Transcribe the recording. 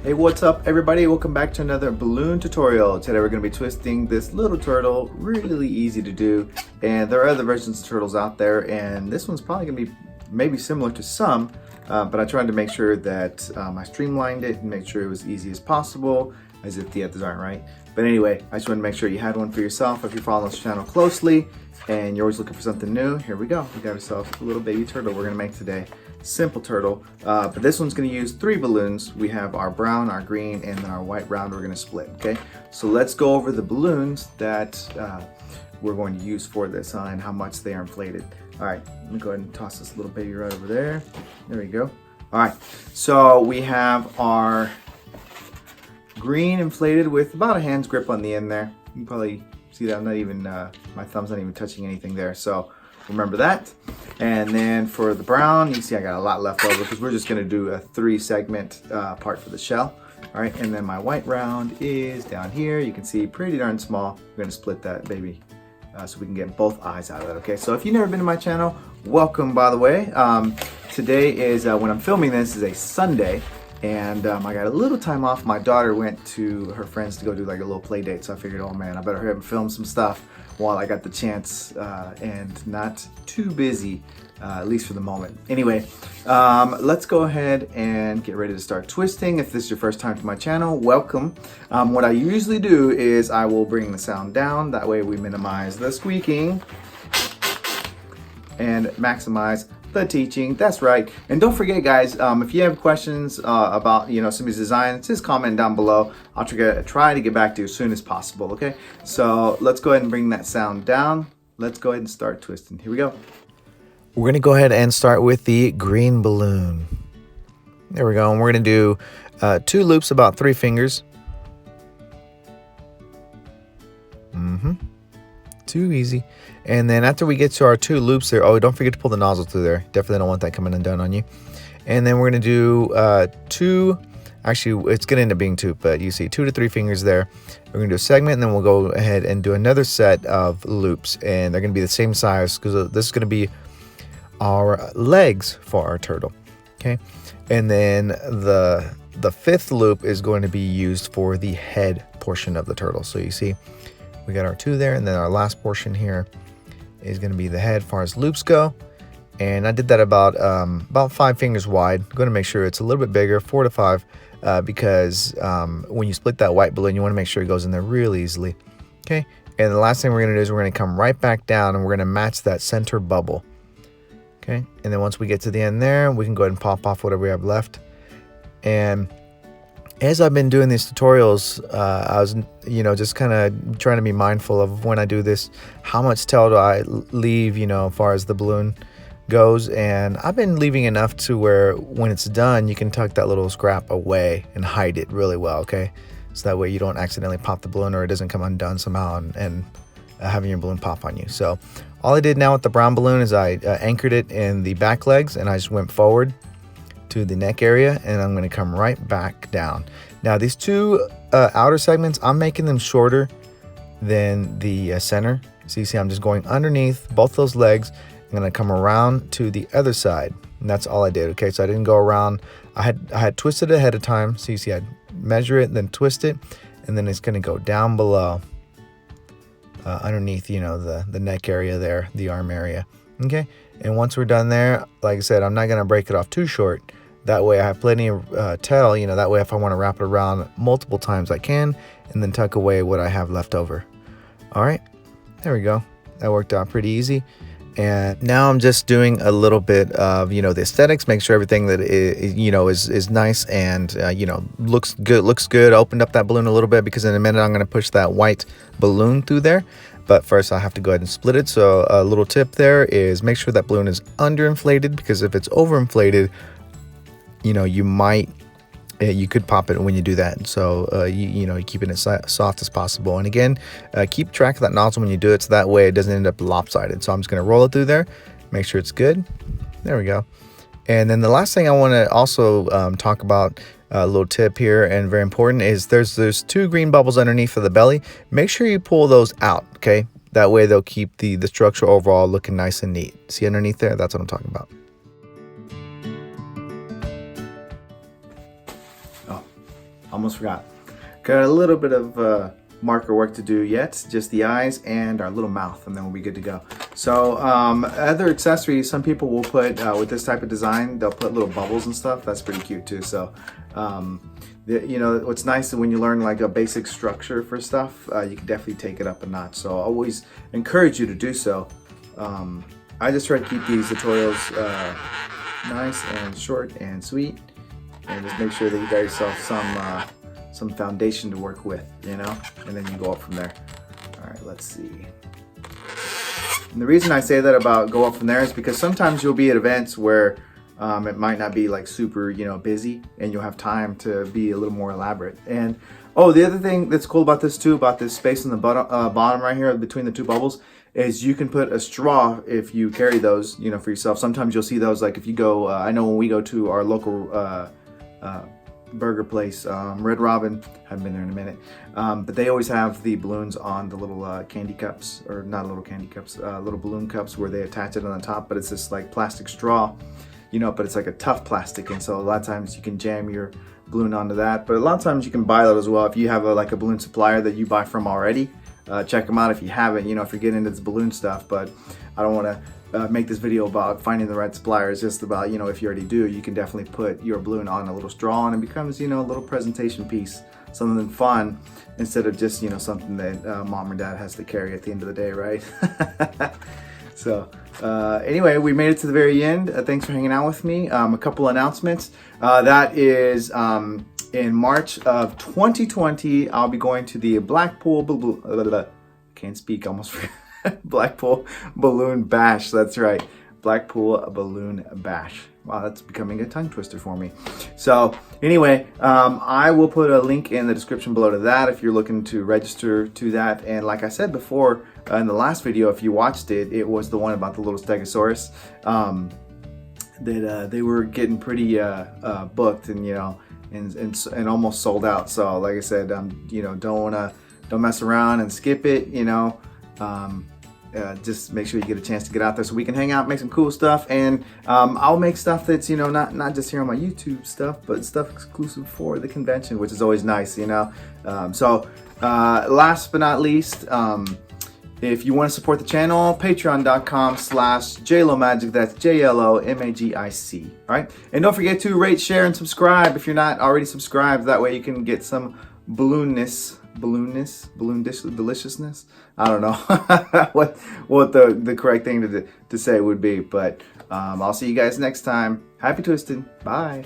Hey, what's up everybody? Welcome back to another balloon tutorial. Today we're going to be twisting this little turtle. Really easy to do, and there are other versions of turtles out there, and this one's probably going to be maybe similar to some, but I tried to make sure that I streamlined it and make sure it was easy as possible, as if the others aren't right. But anyway, I just wanted to make sure you had one for yourself if you're following this channel closely and you're always looking for something new. Here we go. We got ourselves a little baby turtle we're going to make today. Simple turtle, but this one's going to use 3 balloons. We have our brown, our green, and then our white round we're going to split. Okay, so let's go over the balloons that we're going to use for this and how much they are inflated. All right, let me go ahead and toss this little baby right over there. There we go. All right, so we have our green inflated with about a hand's grip on the end there. You can probably see that I'm not even my thumb's not even touching anything there, so remember that. And then for the brown, you can see I got a lot left over because we're just going to do a 3-segment part for the shell. All right, and then my white round is down here. You can see pretty darn small. We're going to split that baby so we can get both eyes out of it. Okay, so if you've never been to my channel, welcome, by the way. Today is when I'm filming this is a Sunday, and I got a little time off. My daughter went to her friends to go do like a little play date, so I figured, oh man, I better hurry up and film some stuff while I got the chance and not too busy, at least for the moment. Anyway, let's go ahead and get ready to start twisting. If this is your first time to my channel, welcome. What I usually do is I will bring the sound down. That way we minimize the squeaking and maximize the teaching. That's right. And don't forget, guys, if you have questions about some of these designs, just comment down below. I'll try to get back to you as soon as possible. Okay, so let's go ahead and bring that sound down. Let's go ahead and start twisting. Here we go. We're gonna go ahead and start with the green balloon. There we go. And we're gonna do 2 loops about 3 fingers. Too easy. And then after we get to our 2 loops there, oh, don't forget to pull the nozzle through there. Definitely don't want that coming undone on you. And then we're going to do 2, actually it's going to end up being 2, but you see 2 to 3 fingers there. We're going to do a segment, and then we'll go ahead and do another set of loops, and they're going to be the same size because this is going to be our legs for our turtle. Okay, and then the 5th loop is going to be used for the head portion of the turtle. So you see we got our 2 there, and then our last portion here is going to be the head as far as loops go. And I did that about 5 fingers wide. I'm going to make sure it's a little bit bigger, 4 to 5, because when you split that white balloon, you want to make sure it goes in there real easily. Okay, and the last thing we're going to do is we're going to come right back down, and we're going to match that center bubble. Okay, and then once we get to the end there, we can go ahead and pop off whatever we have left. And as I've been doing these tutorials, I was, just kind of trying to be mindful of when I do this, how much tail do I leave, as far as the balloon goes. And I've been leaving enough to where when it's done, you can tuck that little scrap away and hide it really well, okay? So that way you don't accidentally pop the balloon or it doesn't come undone somehow and having your balloon pop on you. So all I did now with the brown balloon is I anchored it in the back legs, and I just went forward to the neck area, and I'm going to come right back down. Now these 2 outer segments, I'm making them shorter than the center. So you see I'm just going underneath both those legs. I'm going to come around to the other side, and that's all I did. Okay, so I didn't go around. I had twisted it ahead of time. So you see I'd measure it, then twist it, and then it's going to go down below underneath the neck area there, the arm area. Okay, and once we're done there, like I said, I'm not going to break it off too short. That way I have plenty of tail, that way if I want to wrap it around multiple times I can, and then tuck away what I have left over. All right, there we go. That worked out pretty easy. And now I'm just doing a little bit of, the aesthetics, make sure everything that is nice and, looks good. Opened up that balloon a little bit because in a minute I'm going to push that white balloon through there. But first I have to go ahead and split it. So a little tip there is make sure that balloon is underinflated, because if it's overinflated, you could pop it when you do that. So you keeping it soft as possible. And again, keep track of that nozzle when you do it, so that way it doesn't end up lopsided. So I'm just going to roll it through there, make sure it's good. There we go. And then the last thing I want to also talk about, a little tip here, and very important, is there's 2 green bubbles underneath of the belly. Make sure you pull those out, okay? That way they'll keep the structure overall looking nice and neat. See underneath there? That's what I'm talking about. almost forgot. Got a little bit of marker work to do yet, just the eyes and our little mouth, and then we'll be good to go. So other accessories, some people will put, with this type of design, they'll put little bubbles and stuff. That's pretty cute too. So you know, what's nice is when you learn like a basic structure for stuff, you can definitely take it up a notch. So I always encourage you to do so. I just try to keep these tutorials nice and short and sweet, and just make sure that you got yourself some foundation to work with, you know, and then you go up from there. All right, let's see. And the reason I say that about go up from there is because sometimes you'll be at events where it might not be like super, you know, busy, and you'll have time to be a little more elaborate. And oh, the other thing that's cool about this too, about this space in the bottom right here between the two bubbles, is you can put a straw if you carry those, you know, for yourself. Sometimes you'll see those, like if you go, I know when we go to our local burger place, Red Robin, haven't been there in a minute, but they always have the balloons on the little candy cups, or not little candy cups, little balloon cups where they attach it on the top, but it's this like plastic straw, you know, but it's like a tough plastic, and so a lot of times you can jam your balloon onto that. But a lot of times you can buy that as well if you have like a balloon supplier that you buy from already. Check them out if you haven't, you know, if you're getting into this balloon stuff. But I don't want to make this video about finding the right supplier. It's just about, you know, if you already do, you can definitely put your balloon on a little straw, and it becomes, you know, a little presentation piece, something fun, instead of just, you know, something that mom or dad has to carry at the end of the day, right? So anyway, we made it to the very end. Thanks for hanging out with me. A couple announcements. That is in March of 2020, I'll be going to the Blackpool, can't speak, almost forgot. Blackpool Balloon Bash. That's right, Blackpool Balloon Bash. Wow, that's becoming a tongue twister for me. So anyway, I will put a link in the description below to that if you're looking to register to that. And like I said before in the last video, if you watched it, it was the one about the little Stegosaurus, that they were getting pretty booked, and you know, and almost sold out. So like I said, you know, don't mess around and skip it, you know. Just make sure you get a chance to get out there so we can hang out, make some cool stuff, and I'll make stuff that's, you know, not just here on my YouTube stuff, but stuff exclusive for the convention, which is always nice, you know. So last but not least, if you want to support the channel, patreon.com/JLOMagic, that's JLOMAGIC, all right? And don't forget to rate, share, and subscribe if you're not already subscribed. That way you can get some balloon deliciousness. I don't know what the correct thing to say would be, but I'll see you guys next time. Happy twisting. Bye.